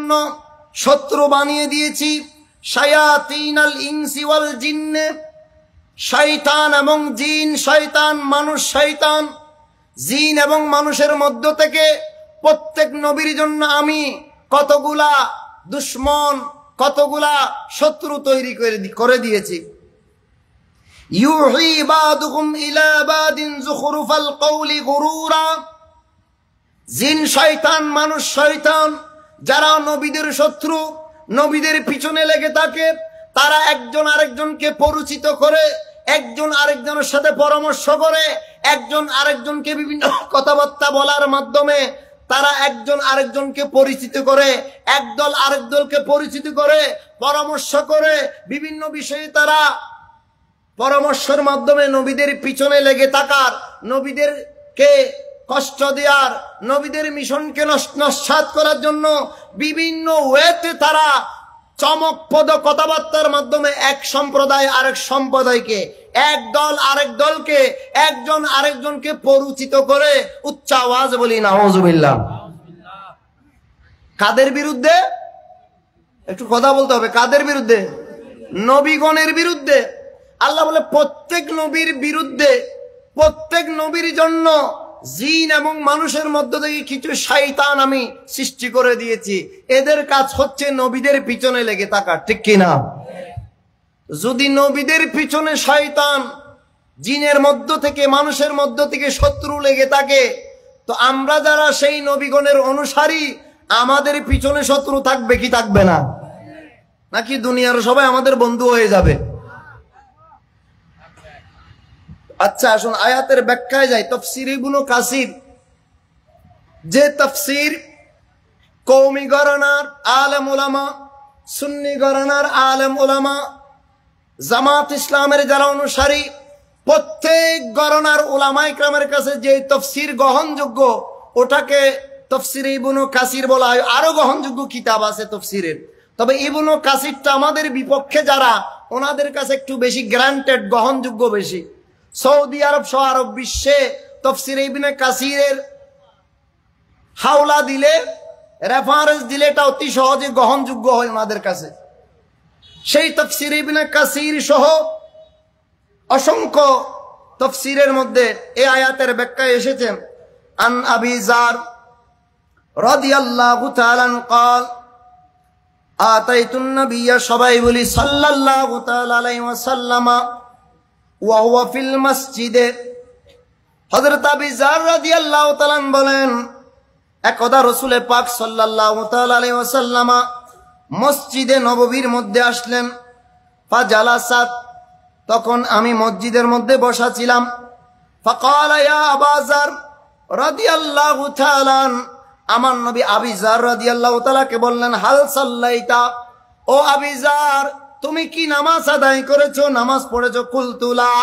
জন্য শত্রু বানিয়ে দিয়েছি। শায়াতিনাল ইনসি ওয়াল জিন্নে, শয়তান এবং জিন, শয়তান মানুষ, শয়তান জিন এবং মানুষের মধ্য থেকে প্রত্যেক নবীর জন্য আমি কতগুলা দুশ্মন, কতগুলা শত্রু তৈরি করে দিয়েছি। ইউহি বাদুকুম ইলা বাদিন যুখরুফাল কওলি গুরুরা, জিন শয়তান মানুষ শয়তান যারা নবীদের শত্রু, নবীদের পিছনে লেগে থাকে, তারা একজন আরেকজনকে পরিচিত করে, একজন আরেকজনের সাথে পরামর্শ করে, একজন আরেকজনকে বিভিন্ন কথাবার্তা বলার মাধ্যমে তারা একজন আরেকজনকে পরিচিত করে, একদল আরেক দলকে পরিচিত করে, পরামর্শ করে, বিভিন্ন বিষয়ে তারা পরামর্শের মাধ্যমে নবীদের পিছনে লেগে থাকার, নবীদেরকে কষ্ট দেওয়ার, নবীদের মিশনকে নস্যাৎ করার জন্য বিভিন্ন ওয়েতে তারা চমকপ্রদ কথাবার্তার মাধ্যমে এক সম্প্রদায় আরেক সম্প্রদায়কে, এক দল আরেক দলকে, একজন আরেকজনকে পরিচিত করে। উচ্চ আওয়াজ বলি নাউজুবিল্লাহ। কাদের বিরুদ্ধে? একটু কথা বলতে হবে। কাদের বিরুদ্ধে? নবীগণের বিরুদ্ধে। আল্লাহ বলে প্রত্যেক নবীর বিরুদ্ধে, প্রত্যেক নবীর জন্য জিন এবং মানুষের মধ্য থেকে কিছু শয়তান আমি সৃষ্টি করে দিয়েছি। এদের কাজ হচ্ছে নবীদের পিছনে লেগে থাকা, ঠিক কিনা? যদি নবীদের পিছনে শয়তান জিনের মধ্য থেকে, মানুষের মধ্য থেকে শত্রু লেগে থাকে, তো আমরা যারা সেই নবীগণের অনুসারী, আমাদের পিছনে শত্রু থাকবে কি থাকবে না? নাকি দুনিয়ার সবাই আমাদের বন্ধু হয়ে যাবে? আচ্ছা আসুন আয়াতের ব্যাখ্যায় যাই। তাফসীর ইবনে কাসির, যে তাফসীর কওমি গণনার আলেম উলামা, সুন্নি গণনার আলেম উলামা, জামাত ইসলামের যারা অনুসারী, প্রত্যেক গণনার উলামায়ে কেরামের কাছে যে তাফসীর গ্রহণযোগ্য, ওটাকে তাফসীর ইবনে কাসির বলা হয়। আরো গ্রহণযোগ্য কিতাব আছে তাফসীরের, তবে ইবনে কাসিরটা আমাদের বিপক্ষে যারা, ওনাদের কাছে একটু বেশি গ্রান্টেড, গ্রহণযোগ্য বেশি। সৌদি আরব সহ আরব বিশ্বে তাফসীর ইবনে কাসিরের হাওলা দিলে, রেফারেন্স দিলে এটা অতি সহজে গ্রহণযোগ্য হয় ওনাদের কাছে। সেই তাফসীর ইবনে কাসির সহ অসংখ্য তাফসীরের মধ্যে এই আয়াতের ব্যাখ্যায় এসেছে। আন আবি যার রাদিয়াল্লাহু তাআলা قال আতাইতুন নবিয়্য, সবাই বলি সাল্লাল্লাহু তাআলা আলাইহি ওয়াসাল্লাম, ওয়া হুয়া ফিল মসজিদে। হযরত আবি যার রাদিয়াল্লাহু তাআলা বলেন, একদা রাসূল পাক সাল্লাল্লাহু তাআলা আলাইহি ওয়াসাল্লাম মসজিদে নববীর মধ্যে আসলেন। ফাজালাসাত, তখন আমি মসজিদের মধ্যে বসা ছিলাম। ফাকালা ইয়া আবা যার রাদিয়াল্লাহু তাআলা, আমার নবী আবি যার রাদিয়াল্লাহু তাআলাকে বললেন, হাল সাল্লাইতা, ও আবি যার তুমি কি নামাজ আদায় করেছো, নামাজ পড়েছো? কুলতু লা,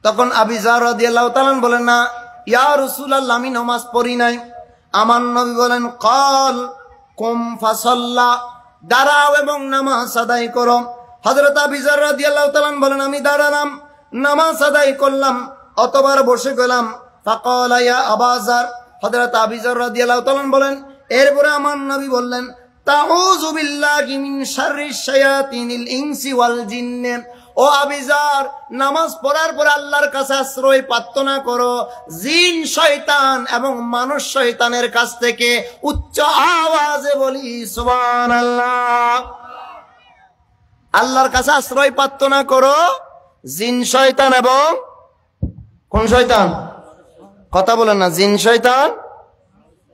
তখন আবি যার রাদিয়াল্লাহু তাআলা বলেন, না ইয়া রাসূলুল্লাহ, আমি নামাজ পড়ি নাই। আমার নবী বলেন, ক্বাল কুম ফাসাল্লা, দাঁড়াও এবং নামাজ আদায় করো। হযরত আবি যার রাদিয়াল্লাহু তাআলা বলেন, আমি দাঁড়ালাম, নামাজ আদায় করলাম, অতবার বসে গেলাম। ফাকালা ইয়া আবা যার, হযরত আবি যার রাদিয়াল্লাহু তাআলা বলেন, এরপরে আমার নবী বললেন, তাউযু বিল্লাহি মিন শাররিশ শায়াতিনিল ইনসি ওয়াল জিন্নে, ও আবি যার নামাজ পড়ার পর আল্লাহর কাছে আশ্রয় প্রার্থনা করো জিন শয়তান এবং মানুষ শয়তানের কাছ থেকে। উচ্চ আওয়াজে বলি সুবহানাল্লাহ। আল্লাহর কাছে আশ্রয় প্রার্থনা করো জিন শয়তান এবং কোন শয়তান? কথা বলেন না। জিন শয়তান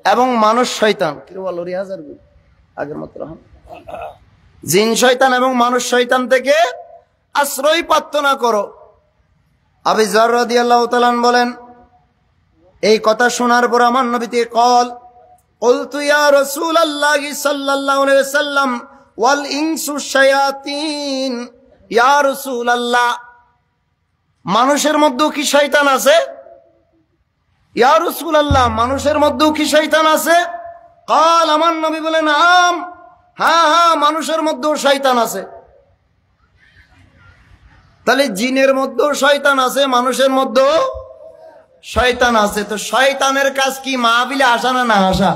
এবং মানুষ শয়তান, কি বলো রিয়াজার আগের মত রহম, জিন শয়তান এবং মানুষ শয়তান থেকে আশ্রয় প্রার্থনা করো। আবি যার রাদিয়াল্লাহু তাআলা বলেন, এই কথা শোনার পর আমার নবী তে কল, কুলতু ইয়া রাসূলুল্লাহি সাল্লাল্লাহু আলাইহি ওয়াসাল্লাম ওয়াল ইনসু শায়াতিন, ইয়া রাসূলুল্লাহ মানুষের মধ্যেও কি শয়তান আছে? ইয়া রাসূলুল্লাহ মানুষের মধ্যেও কি শয়তান আছে? কাল, আমার নবী বলেন, আম, হ্যাঁ হ্যাঁ মানুষের মধ্যেও শয়তান আছে। তাহলে জিনের মধ্যেও শয়তান আছে, মানুষের মধ্যেও শয়তান আছে। তো শয়তানের কাজ কি মাহফিলে আসা না না আসা?